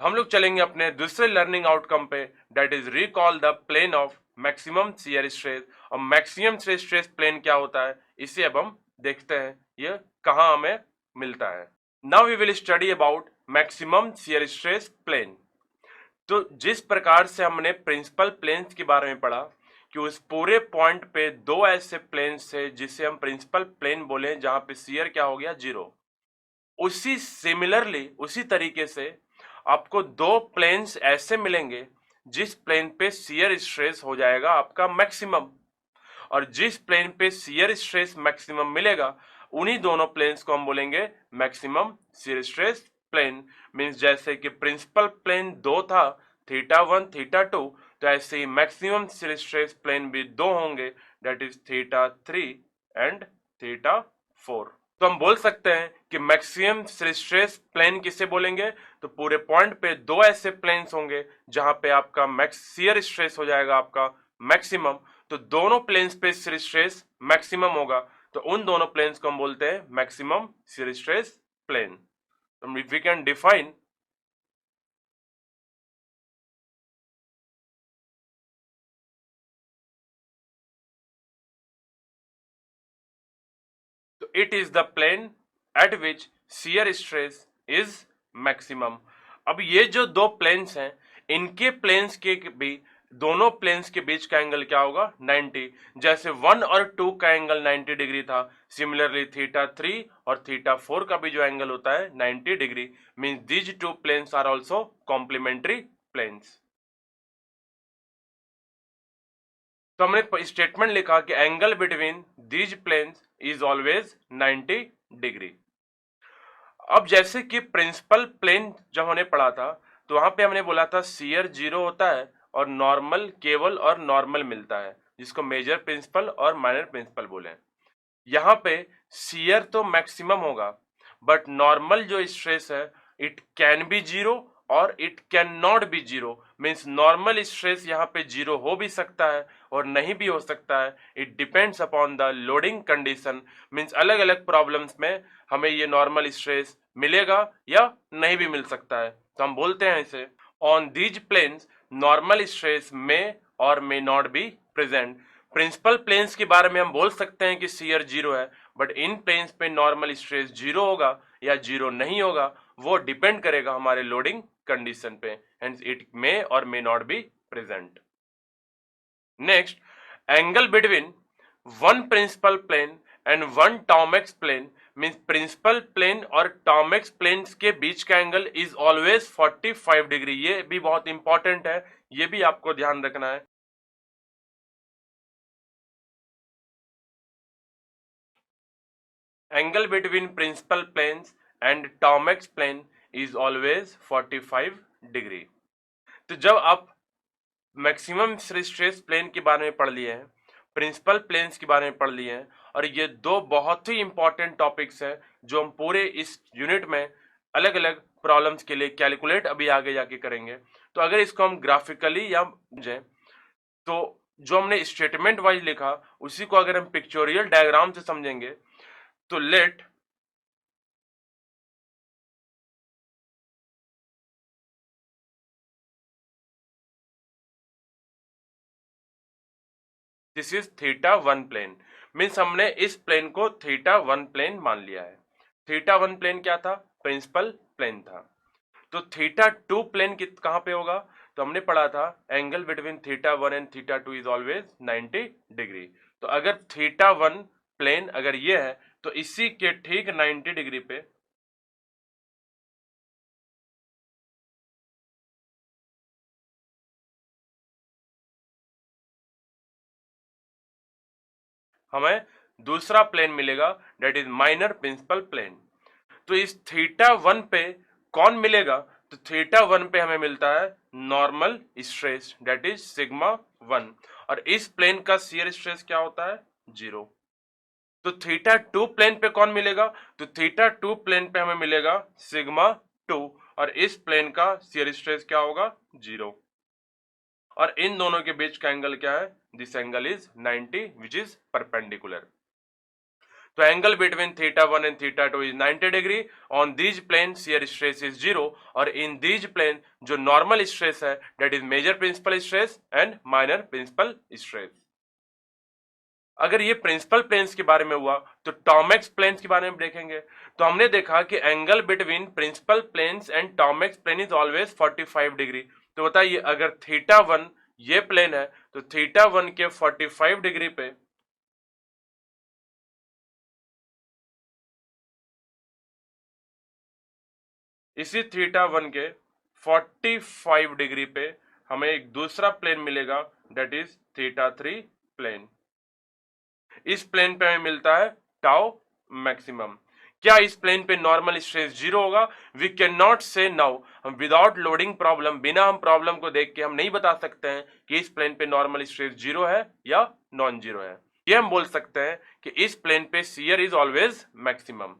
हम लोग चलेंगे अपने दूसरे लर्निंग आउटकम पे, that is recall the plane of maximum shear stress. और मैक्सिमम शियर स्ट्रेस प्लेन क्या होता है इसे अब हम देखते हैं, ये कहाँ हमें मिलता है। Now we will study about maximum shear stress plane. तो जिस प्रकार से हमने प्रिंसिपल प्लेन्स के बारे में पढ़ा कि उस पूरे पॉइंट पे दो ऐसे प्लेन्स थे जिसे हम प्रिंसिपल प्लेन बोले, जहां पे शियर क्या हो गया, जीरो। उसी सिमिलरली, उसी तरीके से आपको दो प्लेन्स ऐसे मिलेंगे जिस प्लेन पे शियर स्ट्रेस हो जाएगा आपका मैक्सिमम, और जिस प्लेन पे शियर स्ट्रेस मैक्सिमम मिलेगा उन्हीं दोनों प्लेन्स को हम बोलेंगे maximum shear stress plane. Means जैसे कि प्रिंसिपल प्लेन दो था, थीटा वन थीटा टू, तो ऐसे ही मैक्सिमम शियर स्ट्रेस प्लेन भी दो होंगे, that is theta three and theta four. तो हम बोल सकते हैं कि मैक्सिमम स्ट्रेस प्लेन किसे बोलेंगे, तो पूरे पॉइंट पे दो ऐसे प्लेन्स होंगे जहां पे आपका शियर स्ट्रेस हो जाएगा आपका मैक्सिमम, तो दोनों प्लेन्स पे शियर स्ट्रेस मैक्सिमम होगा, तो उन दोनों प्लेन्स को हम बोलते हैं maximum shear stress plane. We can define to it is the plane at which shear stress is maximum. अब ये जो दो प्लेन्स हैं, इनके प्लेन्स के भी दोनों प्लेन्स के बीच का एंगल क्या होगा, 90। जैसे 1 और 2 का एंगल 90 डिग्री था, सिमिलरली थीटा 3 और थीटा 4 का भी जो एंगल होता है 90 degree. Means these two planes are also complementary planes. तो हमने स्टेटमेंट लिखा कि angle between these planes is always 90 degree. अब जैसे कि प्रिंसिपल प्लेन जब हमने पढ़ा था, तो वहां पे हमने बोला था शियर जीरो होता है और नॉर्मल केवल और नॉर्मल मिलता है, जिसको मेजर प्रिंसिपल और माइनर प्रिंसिपल बोले। यहाँ पे शियर तो मैक्सिमम होगा, बट नॉर्मल जो स्ट्रेस है इट कैन बी जीरो और it can not be zero. Means normal stress यहाँ पे जीरो हो भी सकता है और नहीं भी हो सकता है, it depends upon the loading condition. Means अलग अलग प्रॉब्लम्स में हमें ये नॉर्मल स्ट्रेस मिलेगा या नहीं भी मिल सकता है, तो हम बोलते हैं इसे on these planes normal stress may or may not be present. Principal planes के बारे में हम बोल सकते हैं कि शियर जीरो है, बट इन प्लेन्स पे नॉर्मल स्ट्रेस जीरो होगा या जीरो नहीं होगा, वो डिपेंड करेगा हमारे लोडिंग कंडीशन पे, hence it may or may not be present. Next, angle between one principal plane and one tau max plane, means principal plane और टॉमेक्स प्लेन के बीच का एंगल इज ऑलवेज 45 डिग्री। ये भी बहुत इंपॉर्टेंट है, ये भी आपको ध्यान रखना है। Angle between principal planes and tau max plane is always 45 degree. तो जब आप मैक्सिमम स्ट्रेस प्लेन के बारे में पढ़ लिए हैं, प्रिंसिपल प्लेन्स के बारे में पढ़ लिए हैं, और ये दो बहुत ही इंपॉर्टेंट टॉपिक्स हैं जो हम पूरे इस यूनिट में अलग अलग प्रॉब्लम्स के लिए कैलकुलेट अभी आगे जाके करेंगे। तो अगर इसको हम ग्राफिकली या समझें, तो जो हमने स्टेटमेंट वाइज लिखा उसी को अगर हम पिक्चोरियल डायग्राम से समझेंगे, तो let this is theta one plane. Means हमने इस प्लेन को थीटा वन प्लेन मान लिया है। थीटा वन प्लेन क्या था, प्रिंसिपल प्लेन था। तो थीटा टू प्लेन कहां पे होगा, तो हमने पढ़ा था angle between theta one and theta two is always 90 degree. तो अगर थीटा वन प्लेन अगर ये है, तो इसी के ठीक 90 डिग्री पे हमें दूसरा प्लेन मिलेगा, that is minor principal plane. तो इस थीटा वन पे कौन मिलेगा, तो थीटा वन पे हमें मिलता है normal stress, that is sigma one. और इस प्लेन का शियर स्ट्रेस क्या होता है, जीरो। तो थीटा टू प्लेन पे कौन मिलेगा, तो थीटा टू प्लेन पे हमें मिलेगा सिग्मा टू, और इस प्लेन का शियर स्ट्रेस क्या होगा, जीरो। और इन दोनों के बीच का एंगल क्या है, this angle is 90 which is perpendicular. तो angle between theta 1 and theta 2 is 90 degree. On these plane shear stress is 0 और इन दीज प्लेन जो नॉर्मल स्ट्रेस है that is major principal stress and minor principal stress. अगर ये principal planes के बारे में हुआ तो टॉमेक्स प्लेन्स के बारे में देखेंगे। तो हमने देखा कि angle between principal planes and tau max plane is always 45 degree. तो बताइए अगर थीटा 1 ये प्लेन है तो थीटा 1 के 45 डिग्री पे इसी थीटा 1 के 45 डिग्री पे हमें एक दूसरा प्लेन मिलेगा दैट इज थीटा 3 प्लेन। इस प्लेन पे हमें मिलता है टाउ मैक्सिमम। क्या इस प्लेन पे नॉर्मल स्ट्रेस 0 होगा? वी कैन नॉट से नाउ। हम विदाउट लोडिंग प्रॉब्लम, बिना हम प्रॉब्लम को देख के हम नहीं बता सकते हैं कि इस प्लेन पे नॉर्मल स्ट्रेस 0 है या नॉन जीरो है। ये हम बोल सकते हैं कि इस प्लेन पे शियर इज ऑलवेज मैक्सिमम।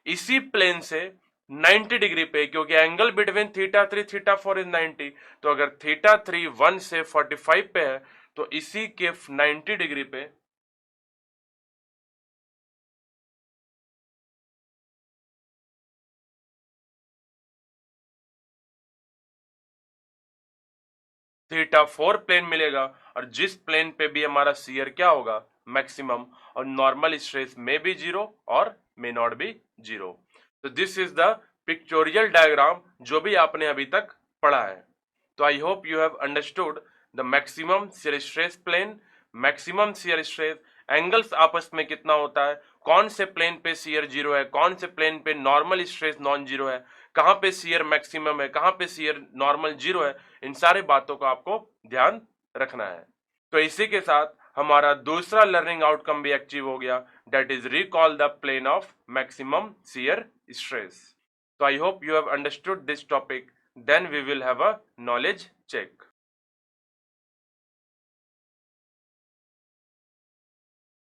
इसी प्लेन से 90 डिग्री पे, क्योंकि angle between theta 3 theta 4 is 90, तो अगर थीटा 3 1 से 45 पे है तो इसी के 90 डिग्री पे थीटा 4 प्लेन मिलेगा और जिस प्लेन पे भी हमारा शियर क्या होगा? मैक्सिमम। और नॉर्मल स्ट्रेस में भी 0 और मे नॉट बी 0। तो this is the pictorial diagram जो भी आपने अभी तक पढ़ा है। तो I hope you have understood the maximum shear stress plane, maximum shear stress, angles आपस में कितना होता है, कौन से प्लेन पे शियर 0 है, कौन से प्लेन पे नॉर्मल स्ट्रेस नॉन जीरो है, कहां पे शियर मैक्सिमम है, कहां पे शियर नॉर्मल 0 है। इन सारे बातों का आपको ध्यान रखना है। तो इसी के साथ हमारा दूसरा लर्निंग आउटकम भी अचीव हो गया, that is recall the plane of maximum shear stress. So I hope you have understood this topic. Then we will have a knowledge check.